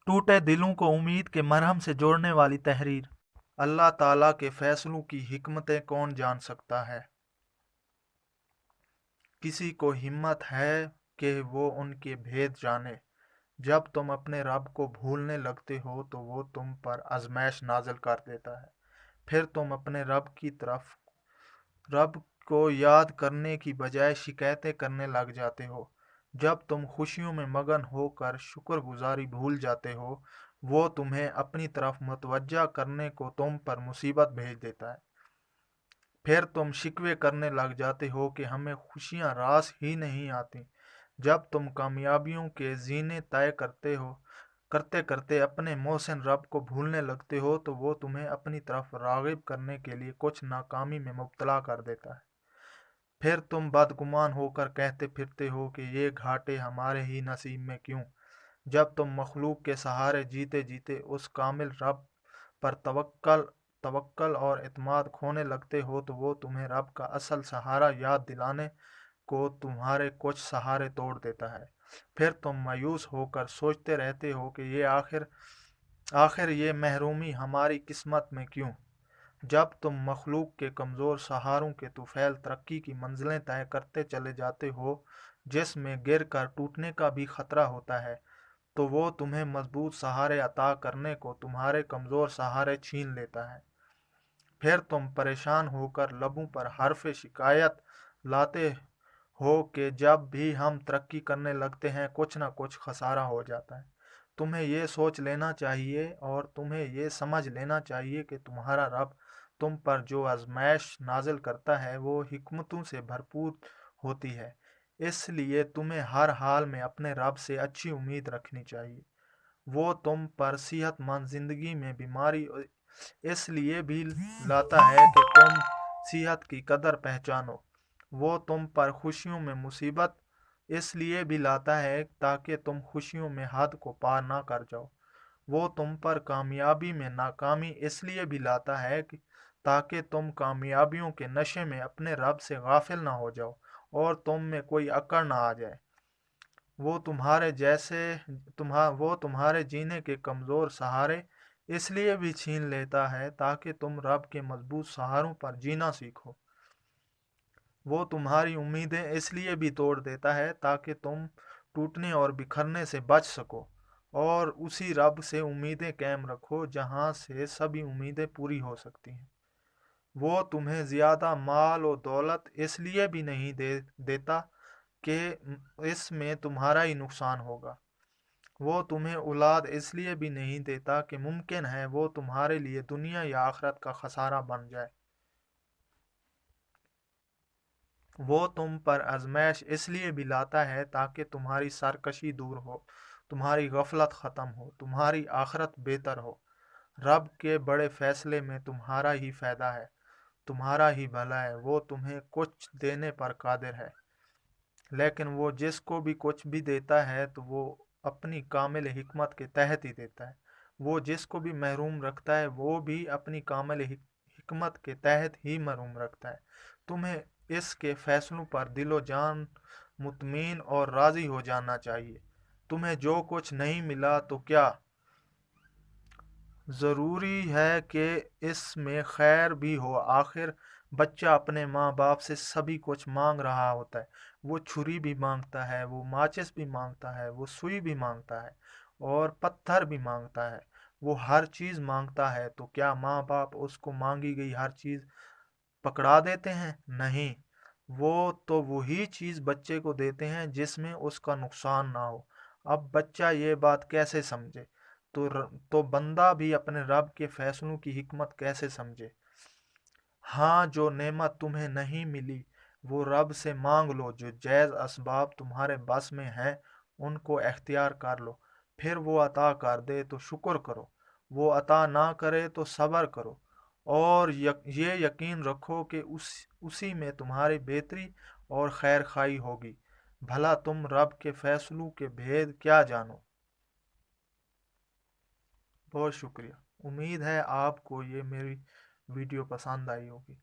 टूटे दिलों को उम्मीद के मरहम से जोड़ने वाली तहरीर। अल्लाह ताला के फैसलों की हिकमतें कौन जान सकता है। किसी को हिम्मत है कि वो उनके भेद जाने। जब तुम अपने रब को भूलने लगते हो तो वो तुम पर आजमाइश नाजिल कर देता है। फिर तुम अपने रब को याद करने की बजाय शिकायतें करने लग जाते हो। जब तुम खुशियों में मगन होकर शुक्रगुजारी भूल जाते हो, वो तुम्हें अपनी तरफ मुतवज्जा करने को तुम पर मुसीबत भेज देता है। फिर तुम शिकवे करने लग जाते हो कि हमें खुशियां रास ही नहीं आती। जब तुम कामयाबियों के जीने तय करते करते अपने मोहसिन रब को भूलने लगते हो तो वो तुम्हें अपनी तरफ रागिब करने के लिए कुछ नाकामी में मुब्तला कर देता है। फिर तुम बदगुमान होकर कहते फिरते हो कि ये घाटे हमारे ही नसीब में क्यों। जब तुम मखलूक के सहारे जीते जीते उस कामिल रब पर तवक्कल और इत्मीनान खोने लगते हो तो वो तुम्हें रब का असल सहारा याद दिलाने को तुम्हारे कुछ सहारे तोड़ देता है। फिर तुम मायूस होकर सोचते रहते हो कि ये आखिर ये महरूमी हमारी किस्मत में क्यों। जब तुम मखलूक के कमज़ोर सहारों के तुफैल तरक्की की मंजिलें तय करते चले जाते हो, जिसमें गिर कर टूटने का भी खतरा होता है, तो वो तुम्हें मजबूत सहारे अता करने को तुम्हारे कमज़ोर सहारे छीन लेता है। फिर तुम परेशान होकर लबों पर हर्फ शिकायत लाते हो कि जब भी हम तरक्की करने लगते हैं कुछ ना कुछ खसारा हो जाता है। तुम्हें ये सोच लेना चाहिए और तुम्हें ये समझ लेना चाहिए कि तुम्हारा रब तुम पर जो आजमाइश नाजिल करता है वो हिकमतों से भरपूर होती है। इसलिए तुम्हें हर हाल में अपने रब से अच्छी उम्मीद रखनी चाहिए। वो तुम पर सेहतमंद जिंदगी में बीमारी इसलिए भी लाता है कि तुम सेहत की कदर पहचानो। वो तुम पर खुशियों में मुसीबत इसलिए भी लाता है ताकि तुम खुशियों में हद को पार ना कर जाओ। वो तुम पर कामयाबी में नाकामी इसलिए भी लाता है कि ताकि तुम कामयाबियों के नशे में अपने रब से गाफिल ना हो जाओ और तुम में कोई अकड़ ना आ जाए। वो तुम्हारे जैसे वो तुम्हारे जीने के कमज़ोर सहारे इसलिए भी छीन लेता है ताकि तुम रब के मजबूत सहारों पर जीना सीखो। वो तुम्हारी उम्मीदें इसलिए भी तोड़ देता है ताकि तुम टूटने और बिखरने से बच सको और उसी रब से उम्मीदें कायम रखो जहाँ से सभी उम्मीदें पूरी हो सकती हैं। वो तुम्हें ज़्यादा माल और दौलत इसलिए भी नहीं देता कि इसमें तुम्हारा ही नुकसान होगा। वो तुम्हें औलाद इसलिए भी नहीं देता कि मुमकिन है वो तुम्हारे लिए दुनिया या आखिरत का खसारा बन जाए। वो तुम पर आजमाइश इसलिए भी लाता है ताकि तुम्हारी सरकशी दूर हो, तुम्हारी गफलत ख़त्म हो, तुम्हारी आखिरत बेहतर हो। रब के बड़े फैसले में तुम्हारा ही फ़ायदा है, तुम्हारा ही भला है। वो तुम्हें कुछ देने पर कादिर है, लेकिन वो जिसको भी कुछ भी देता है तो वो अपनी कामिल हिकमत के तहत ही देता है। वो जिसको भी महरूम रखता है वो भी अपनी कामिल हिकमत के तहत ही महरूम रखता है। तुम्हें इसके फैसलों पर दिलो जान मुतमीन और राज़ी हो जाना चाहिए। तुम्हें जो कुछ नहीं मिला तो क्या ज़रूरी है कि इसमें खैर भी हो। आखिर बच्चा अपने माँ बाप से सभी कुछ मांग रहा होता है। वो छुरी भी मांगता है, वो माचिस भी मांगता है, वो सुई भी मांगता है और पत्थर भी मांगता है। वो हर चीज़ मांगता है, तो क्या माँ बाप उसको मांगी गई हर चीज़ पकड़ा देते हैं? नहीं, वो तो वही चीज़ बच्चे को देते हैं जिसमें उसका नुकसान ना हो। अब बच्चा ये बात कैसे समझे तो बंदा भी अपने रब के फैसलों की हिकमत कैसे समझे। हाँ, जो नेमत तुम्हें नहीं मिली वो रब से मांग लो। जो जायज़ असबाब तुम्हारे बस में हैं उनको इख्तियार कर लो। फिर वो अता कर दे तो शुक्र करो, वो अता ना करे तो सब्र करो और ये यकीन रखो कि उसी में तुम्हारी बेहतरी और खैर खाई होगी। भला तुम रब के फैसलों के भेद क्या जानो। बहुत शुक्रिया। उम्मीद है आपको ये मेरी वीडियो पसंद आई होगी।